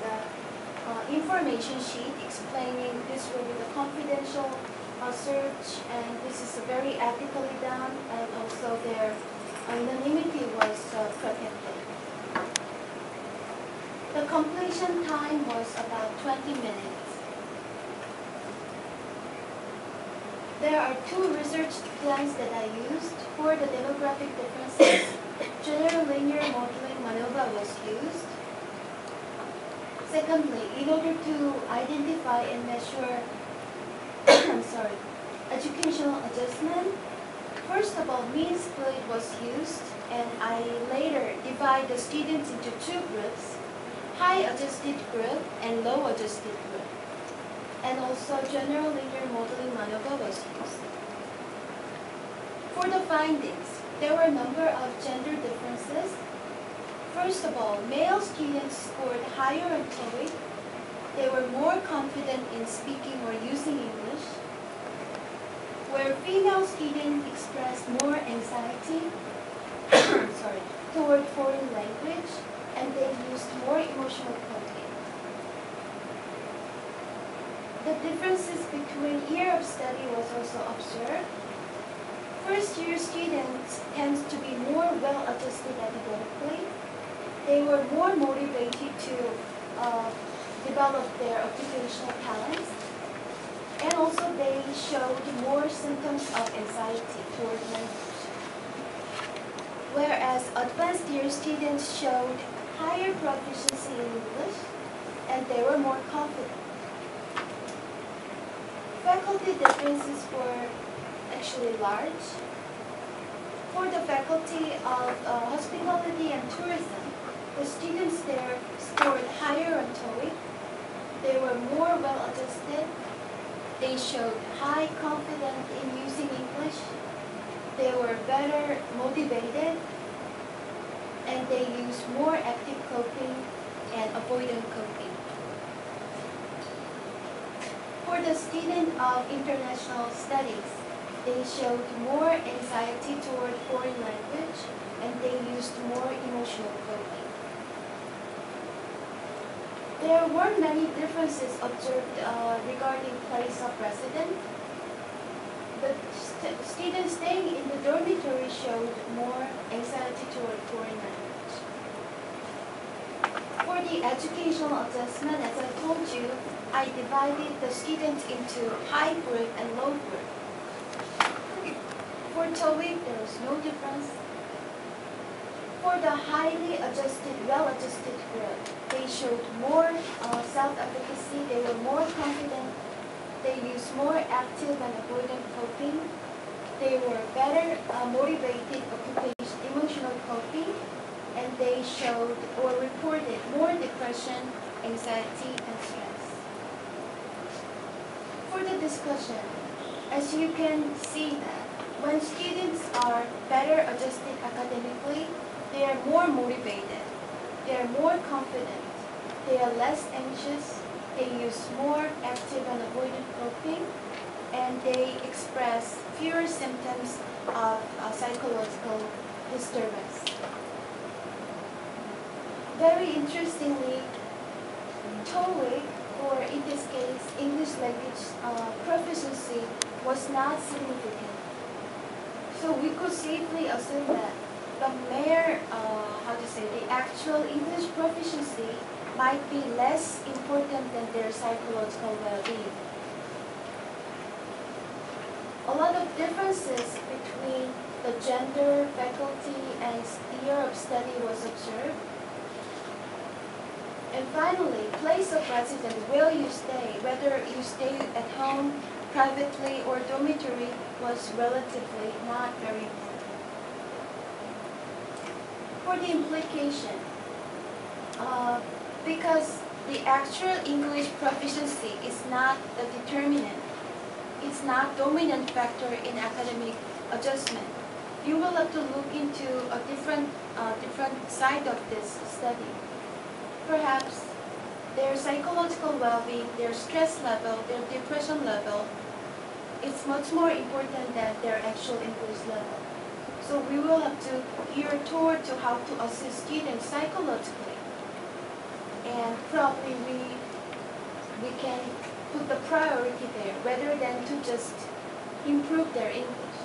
the information sheet explaining this will be the confidential search, and this is very ethically done, and also their anonymity was protected. The completion time was about 20 minutes. There are two research plans that I used. For the demographic differences, general linear modeling MANOVA was used. Secondly, in order to identify and measure educational adjustment, first of all, mean split was used, and I later divide the students into two groups, high adjusted group and low adjusted group. And also general linear modeling MANOVA was used. For the findings, there were a number of gender differences. First of all, male students scored higher on TOEIC. They were more confident in speaking or using English, where female students expressed more anxiety toward foreign language, and they used more emotional coping. The differences between year of study was also observed. First-year students tend to be more well-adjusted academically. They were more motivated to develop their occupational talents, and also they showed more symptoms of anxiety toward language. Whereas advanced year students showed higher proficiency in English, and they were more confident. Faculty differences were actually large. For the faculty of hospitality and tourism, the students there scored higher on TOEIC. They were more well-adjusted. They showed high confidence in using English. They were better motivated, and they used more active coping and avoidant coping. For the student of international studies, they showed more anxiety toward foreign language, and they used more emotional coping. There were many differences observed regarding place of residence. The students staying in the dormitory showed more anxiety toward foreign language. For the educational adjustment, as I told you, I divided the students into high group and low group. For TOEIC, there was no difference. For the highly adjusted, well-adjusted group, they showed more self-efficacy. They were more confident. They used more active and avoidant coping. They were better motivated emotional coping, and they showed or reported more depression, anxiety, and stress. For the discussion, as you can see that when students are better adjusted academically, they are more motivated, they are more confident, they are less anxious, they use more active and avoidant coping, and they express fewer symptoms of psychological disturbance. Very interestingly, TOEIC, or in this case, English Language Proficiency, was not significant. So we could safely assume that the mere, the actual English proficiency might be less important than their psychological well-being. A lot of differences between the gender, faculty, and year of study was observed. And finally, place of residence, where you stay, whether you stay at home, privately, or dormitory, was relatively not very important. For the implication, because the actual English proficiency is not the determinant, it's not dominant factor in academic adjustment, you will have to look into a different side of this study. Perhaps their psychological well-being, their stress level, their depression level, it's much more important than their actual English level. So we will have to gear toward to how to assist students psychologically. and probably we can put the priority there rather than to just improve their English.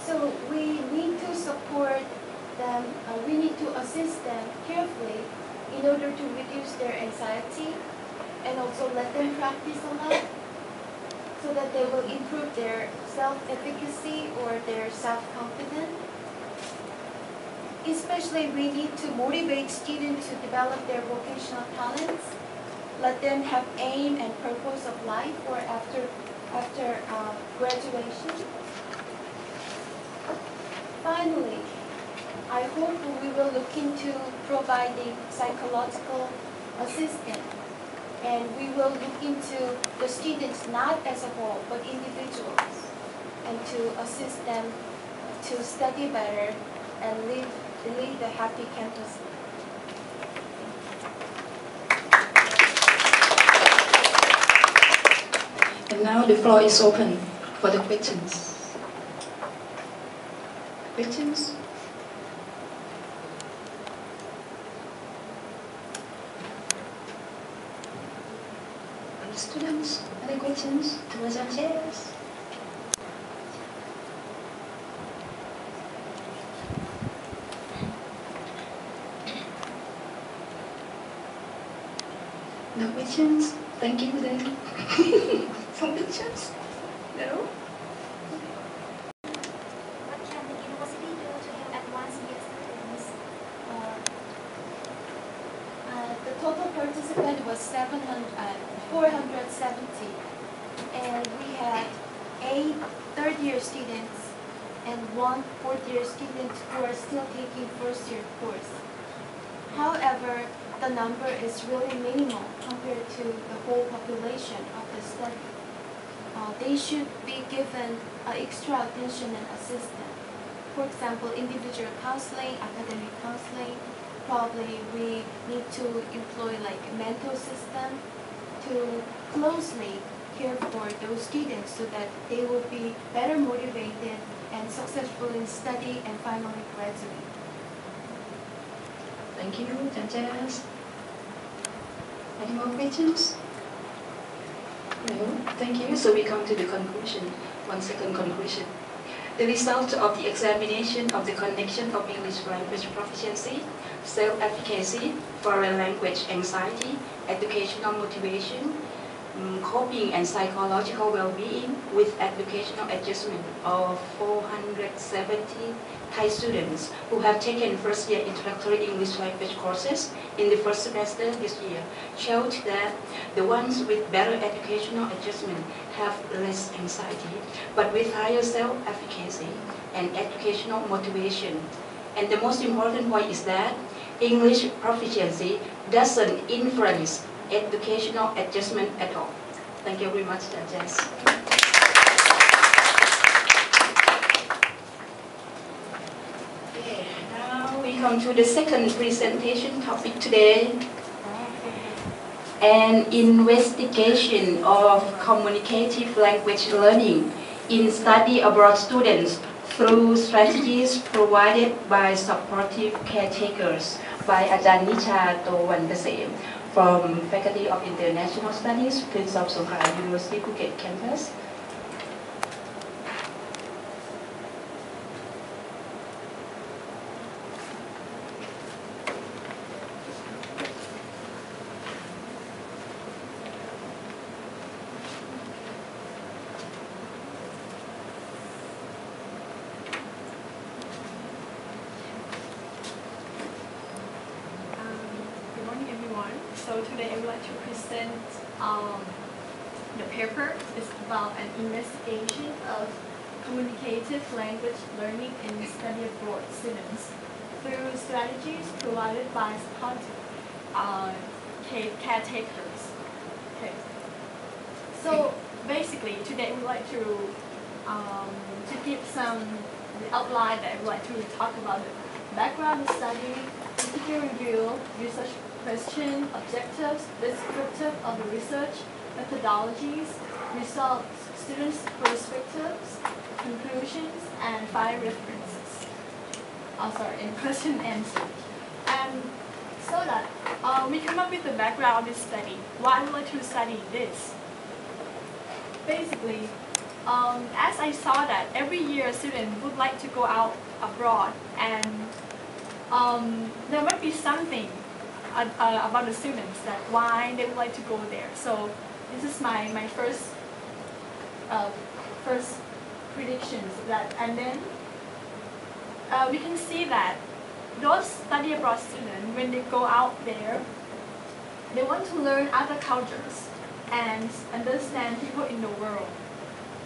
So we need to support them, we need to assist them carefully in order to reduce their anxiety and also let them practice a lot so that they will improve their self-efficacy or their self-confidence. Especially we need to motivate students to develop their vocational talents, let them have aim and purpose of life or after graduation. Finally, I hope we will look into providing psychological assistance, and we will look into the students not as a whole but individuals, and to assist them to study better and lead a happy campus. And now the floor is open for the questions. Questions? Students, any questions to Sanchez? No questions? Thank you then. Some questions? No? What can the university do to help advanced year students? The total participant was 470, and we had 8 third-year students and 1 fourth-year student who are still taking first-year course. However, the number is really minimal compared to the whole population of the study. They should be given extra attention and assistance. For example, individual counseling, academic counseling. Probably we need to employ like a mentor system to closely care for those students so that they will be better motivated and successful in study and finally graduate. Thank you, Sanchez. Any more questions? No, thank you. So we come to the conclusion, 1 second conclusion. The result of the examination of the connection of English language proficiency, self-efficacy, foreign language anxiety, educational motivation, coping and psychological well-being with educational adjustment of 470 Thai students who have taken first-year introductory English language courses in the first semester this year showed that the ones with better educational adjustment have less anxiety, but with higher self-efficacy and educational motivation. And the most important point is that English proficiency doesn't influence educational adjustment at all. Thank you very much, Judges. Okay, now we come to the second presentation topic today. An investigation of communicative language learning in study abroad students through strategies provided by supportive caretakers by Ajahn Nicha Toewannakasem from Faculty of International Studies, Prince of Songkhla University, Phuket campus. So today I would like to present the paper. It's about an investigation of communicative language learning in study abroad students through strategies provided by supportive caretakers. Okay. So basically today I would like to give some outline that I would like to talk about the background of the study, critical review, research question, objectives, descriptive of the research, methodologies, results, students' perspectives, conclusions, and 5 references. And question and answer. And so that we come up with the background of this study. Why would I like to study this? Basically, as I saw that every year a student would like to go out abroad, and there might be something about the students that why they would like to go there. So this is my first predictions that, and then we can see that those study abroad students, when they go out there, they want to learn other cultures and understand people in the world.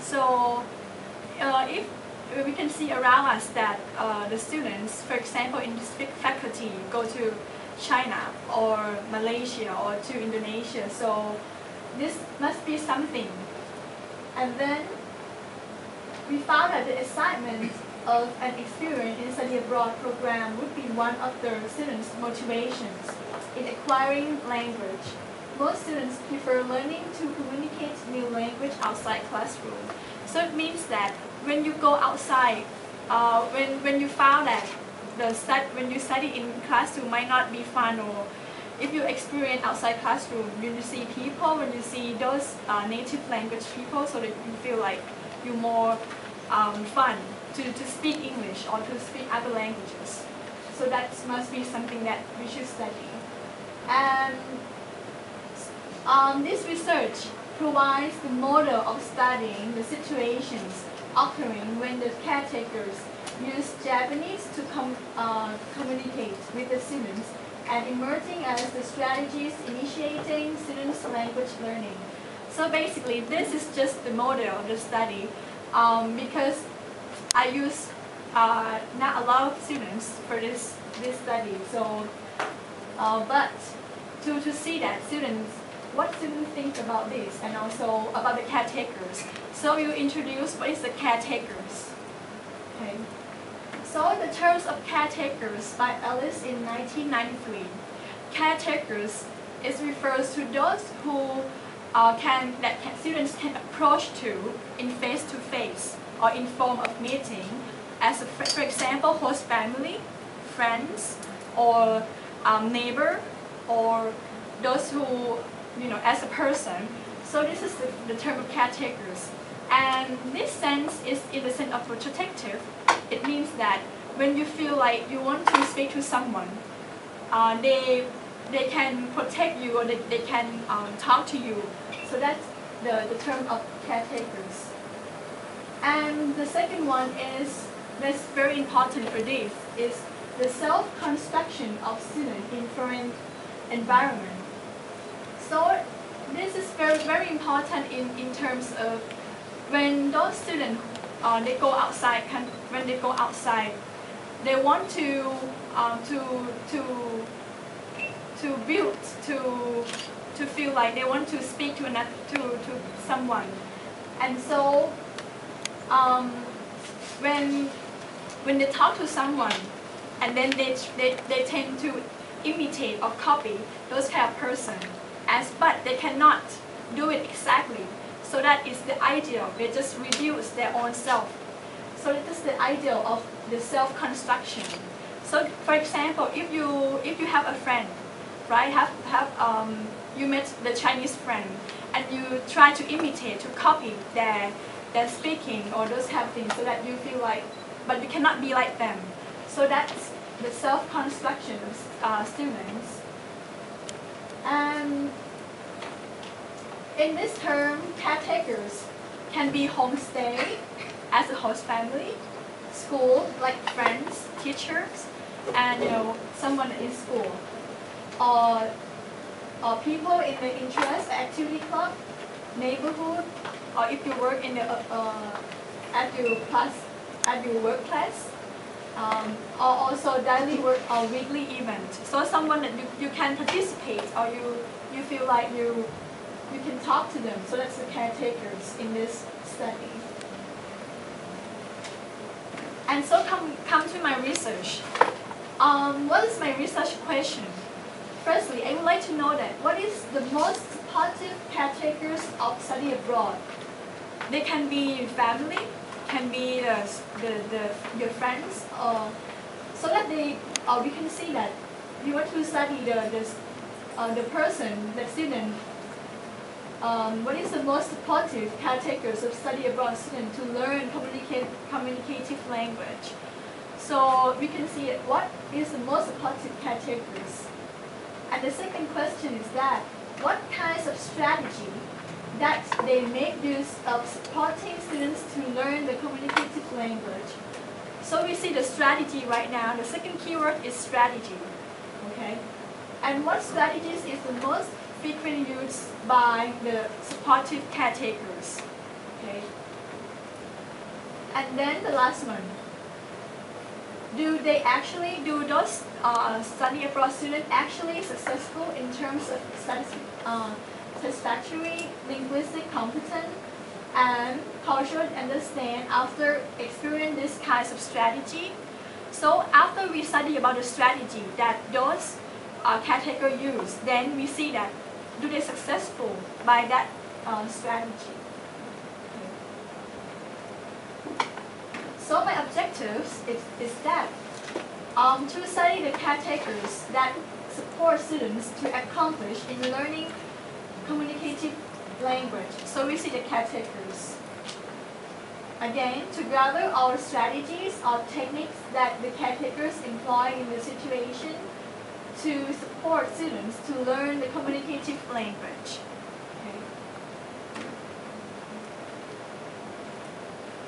So if we can see around us that the students, for example, in this faculty go to China or Malaysia or to Indonesia, so this must be something. And then we found that the assignment of an experience in study abroad program would be one of the students' motivations in acquiring language. Most students prefer learning to communicate new language outside classroom. So it means that when you go outside, when you found that when you study in classroom might not be fun, or if you experience outside classroom, when you see people, when you see those native language people, so that you feel like you're more fun to speak English or to speak other languages. So that must be something that we should study. And this research provides the model of studying the situations occurring when the caretakers use Japanese to communicate with the students, and emerging as the strategies initiating students' language learning. So basically, this is just the model of the study, because I use not a lot of students for this study. So, but to see that what students think about this, and also about the caretakers. So you introduce what is the caretakers. Okay. So the terms of caretakers by Ellis in 1993. Caretakers refers to those who students can approach to in face-to-face or in form of meeting, as for example, host family, friends, or neighbor, or those who, as a person. So this is the term of caretakers. And this sense is in the sense of protective. It means that when you feel like you want to speak to someone, they can protect you, or they can talk to you. So that's the term of caretakers. And the second one that's very important for this is the self-construction of students in foreign environment. So this is very, very important in terms of when those students they go outside. When they go outside, they want to build to feel like they want to speak to someone, and so when they talk to someone, and then they tend to imitate or copy those kind of person, but they cannot do it exactly. So that is the ideal. They just reduce their own self. So it is the ideal of the self-construction. So for example, if you have a friend, right? You met the Chinese friend, and you try to imitate, to copy their speaking or those kind of things, so that you feel like, but you cannot be like them. So that's the self-construction of students. And in this term, caretakers can be homestay as a host family, school like friends, teachers, and someone in school, or people in the interest activity club, neighborhood, or if you work in the at your workplace, or also daily work or weekly event. So someone that you can participate, or you feel like you can talk to them. So that's the caretakers in this study. And so come to my research. What is my research question? Firstly, I would like to know that what is the most positive caretakers of study abroad? They can be family, can be your friends, so that we can see that we want to study the person, the student. What is the most supportive categories of study abroad student to learn communicative language? So we can see what is the most supportive categories. And the second question is that what kinds of strategy that they make use of supporting students to learn the communicative language. So we see the strategy right now. The second keyword is strategy. Okay, and what strategies is the most frequently used by the supportive caretakers? Okay, and then the last one. Do those study abroad students actually successful in terms of satisfactory linguistic competence and cultural understand after experiencing this kinds of strategy? So after we study about the strategy that those categories use, then we see that do they successful by that strategy. So my objectives is that to study the categories that support students to accomplish in learning communicative language. So we see the categories. Again, to gather our strategies or techniques that the categories employ in the situation to support students to learn the communicative language. Okay.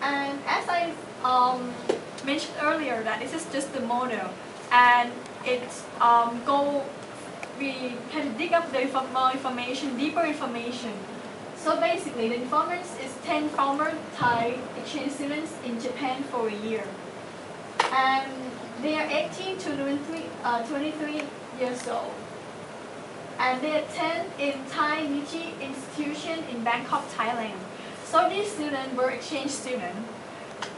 And as I mentioned earlier, that this is just the model, and it's we can dig up the more information, deeper information. So basically, the informants is 10 former Thai exchange students in Japan for a year, and they are 18 to 23 years old, and they attend in Thai Nichi institution in Bangkok, Thailand. So these students were exchange students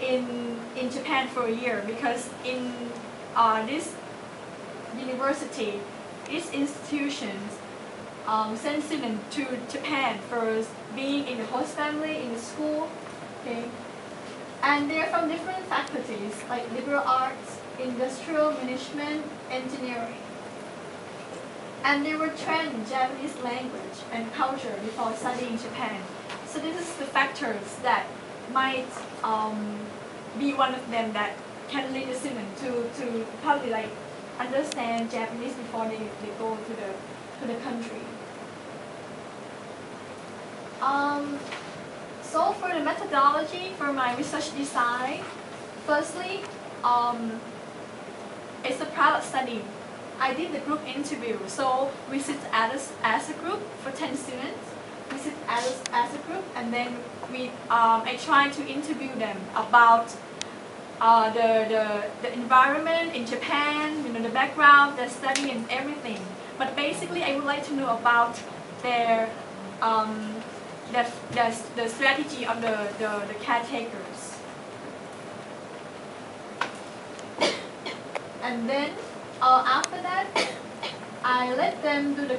in Japan for a year, because in this university, these institutions send students to Japan for being in the host family, in the school, okay? And they're from different faculties like liberal arts, industrial management, engineering. And they were trained in Japanese language and culture before studying Japan. So this is the factors that might be one of them that can lead the student to probably like understand Japanese before they go to the country. So for the methodology for my research design, firstly, it's a product study. I did the group interview, so we sit as a group for 10 students. We sit as a group, and then I try to interview them about the environment in Japan, the background, the study, and everything. But basically, I would like to know about their the strategy of the caretakers. And then after that, I let them do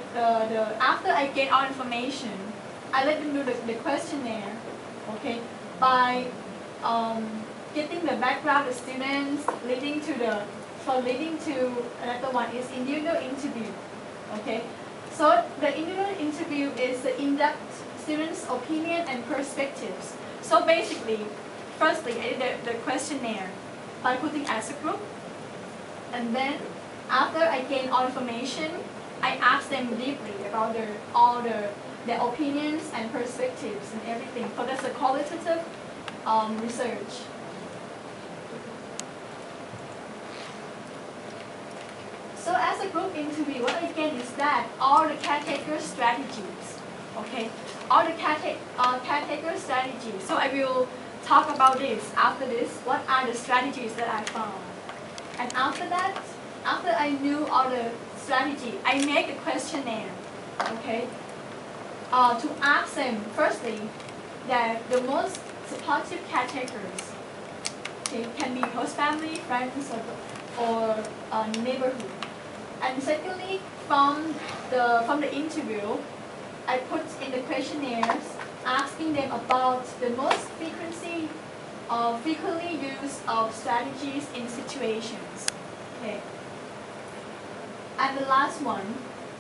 after I get all information, I let them do the questionnaire, okay, by getting the background of the students, leading to another one is individual interview, okay. So the individual interview is the in-depth students' opinion and perspectives. So basically, firstly, I did the questionnaire by putting as a group, and then after I gain all information, I ask them deeply about all their opinions and perspectives and everything. So that's a qualitative research. So as a group interview, what I get is that all the caretaker strategies, okay, all the caretaker strategies. So I will talk about this after this. What are the strategies that I found? And after that, after I knew all the strategy, I make a questionnaire, okay, to ask them firstly that the most supportive caretakers, okay, can be host family, friends, or neighborhood. And secondly, from the interview, I put in the questionnaires asking them about the most frequently used of strategies in situations. Okay. And the last one,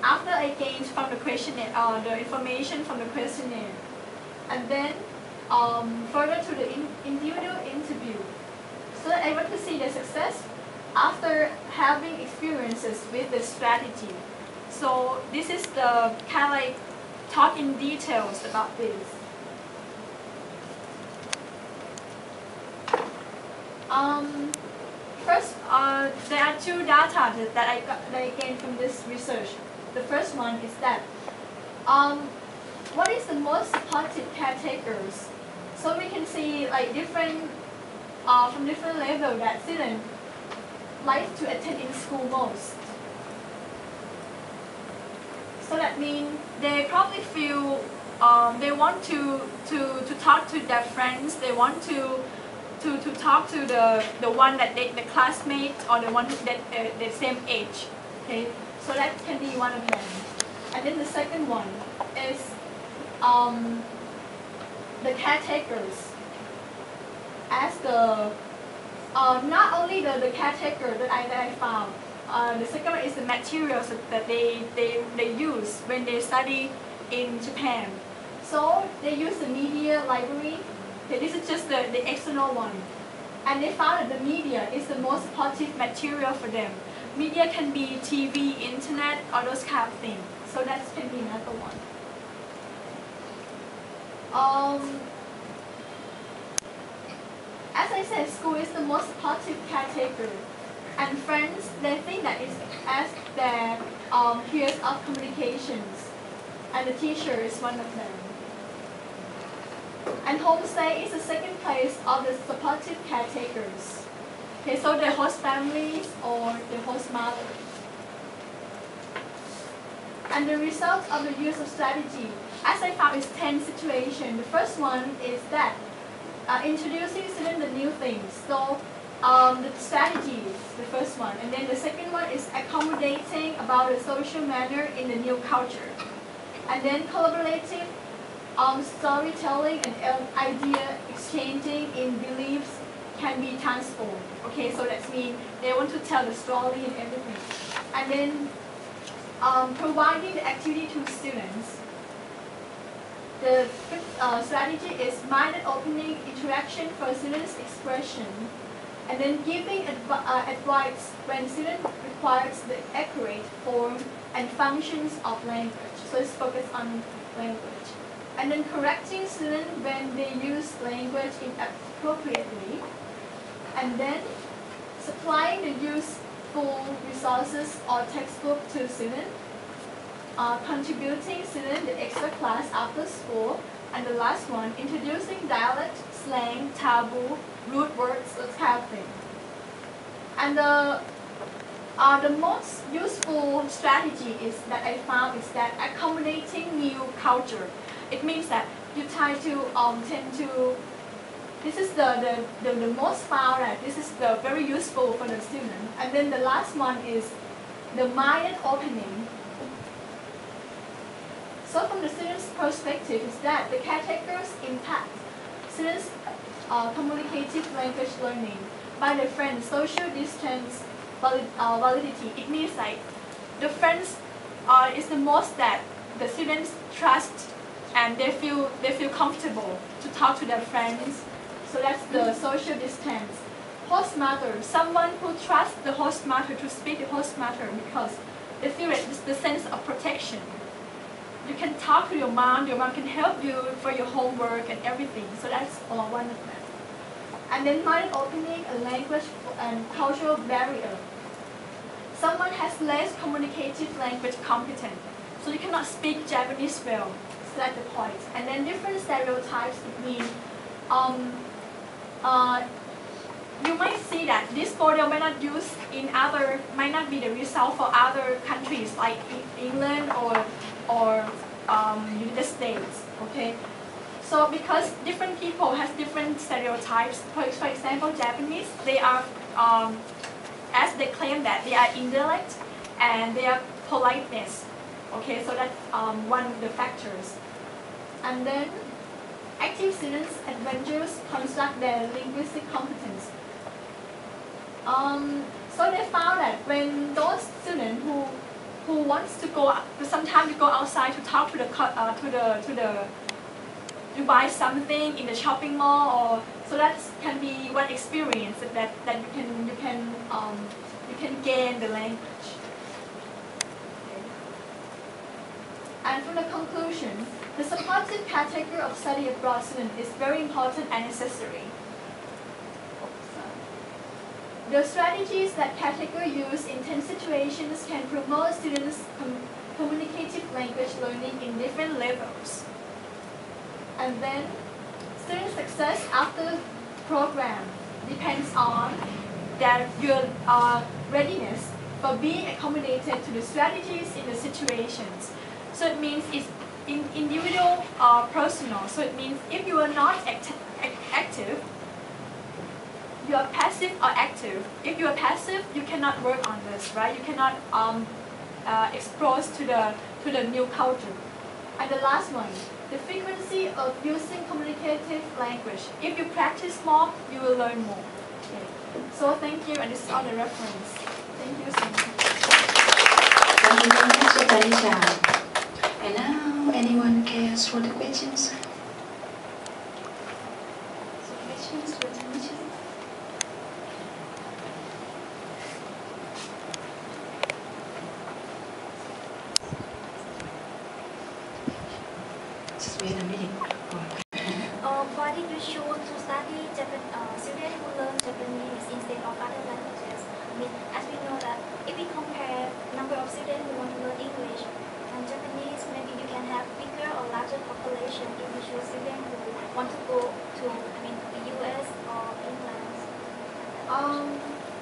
after I gained from the questionnaire, the information from the questionnaire, and then further to the individual interview, so that I want to see the success after having experiences with the strategy. So this is the kind of like talk in details about this. First, there are two data that I gained from this research. The first one is that what is the most supportive caretakers? So we can see like different from different level that students like to attend in school most. So that means they probably feel they want to talk to their friends. They want to talk to the one that the classmate or the one that the same age. Okay, so that can be one of them. And then the second one is the caretakers. As the not only the caretaker that I found. The second one is the materials that they use when they study in Japan. So they use the media library. Okay, this is just the external one. And they found that the media is the most supportive material for them. Media can be TV, internet, or those kind of things. So that can be another one. As I said, school is the most supportive caretaker. And friends, they think that it's as their peers of communications. And the teacher is one of them. And homestay is the second place of the supportive caretakers. Okay, so the host families or the host mother. And the result of the use of strategy, as I found, is 10 situations. The first one is that introducing students to new things. So the strategy is the first one. And then the second one is accommodating about the social manner in the new culture. And then collaborative storytelling and idea exchanging in beliefs can be transformed. Okay, so that means they want to tell the story and everything. And then providing the activity to students. The fifth strategy is mind-opening interaction for students' expression. And then giving advice when student requires the accurate form and functions of language. So it's focused on language. And then correcting students when they use language inappropriately. And then supplying the useful resources or textbook to students. Contributing students the extra class after school. And the last one, introducing dialect, slang, taboo, root words, that kind of thing. And the most useful strategy is that I found is that accommodating new culture. It means that you try to tend to. This is the most found that this is the very useful for the student. And then the last one is the mind opening. So from the student's perspective is that the caretakers impact students' communicative language learning by the friends' social distance validity. It means like the friends is the most that the students trust and they feel comfortable to talk to their friends. So that's the social distance. Host mother, someone who trusts the host mother to speak the host mother because they feel that it's the sense of protection. You can talk to your mom can help you for your homework and everything. So that's one of them. And then mind opening a language and cultural barrier. Someone has less communicative language competence, so you cannot speak Japanese well. So that's the point. And then different stereotypes mean you might see that this model might not be the result for other countries like England or United States. Okay, so because different people have different stereotypes. For example, Japanese, they are as they claim that they are intellect and they are politeness. Okay, so that's one of the factors. And then active students adventurous construct their linguistic competence. So they found that when those students who who wants to go sometimes to go outside to talk to to buy something in the shopping mall, or so that can be one experience that you can gain the language. Okay. And from the conclusion, the supportive category of study abroad student is very important and necessary. The strategies that category use in 10 situations can promote students' communicative language learning in different levels. And then, student success after program depends on your readiness for being accommodated to the strategies in the situations. So it means it's individual or personal. So it means if you are not active, you are passive or active. If you are passive, you cannot work on this, right? You cannot expose to the new culture. And the last one, the frequency of using communicative language. If you practice more, you will learn more. Okay. So thank you, and this is all the reference. Thank you so much. Thank you very much, Dr. Nicha. And now, anyone cares for the questions? So questions for Dr. Nicha? Just wait a minute. Why did you choose to study students who learn Japanese instead of other languages? I mean, as we know that if we compare number of students who want to learn English and Japanese, maybe you can have bigger or larger population if you choose students who want to go to, the US or England.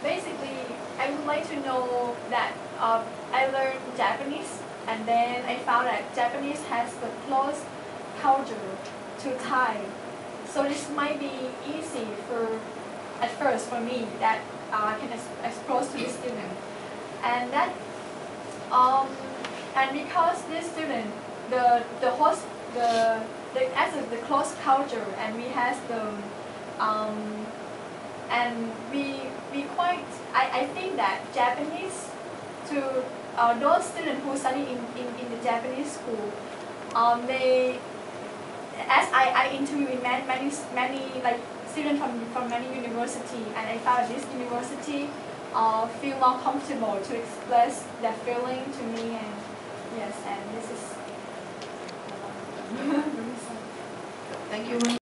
Basically, I would like to know that I learned Japanese, and then I found that Japanese has the close culture to Thai. So this might be easy at first for me that I can expose to the student, and that and because this student the host as the close culture, and we has the and we quite I think that Japanese to those students who study in the Japanese school, they, as I interview in many like students from many university, and I found this university feel more comfortable to express their feeling to me, and yes, and this is Thank you very much.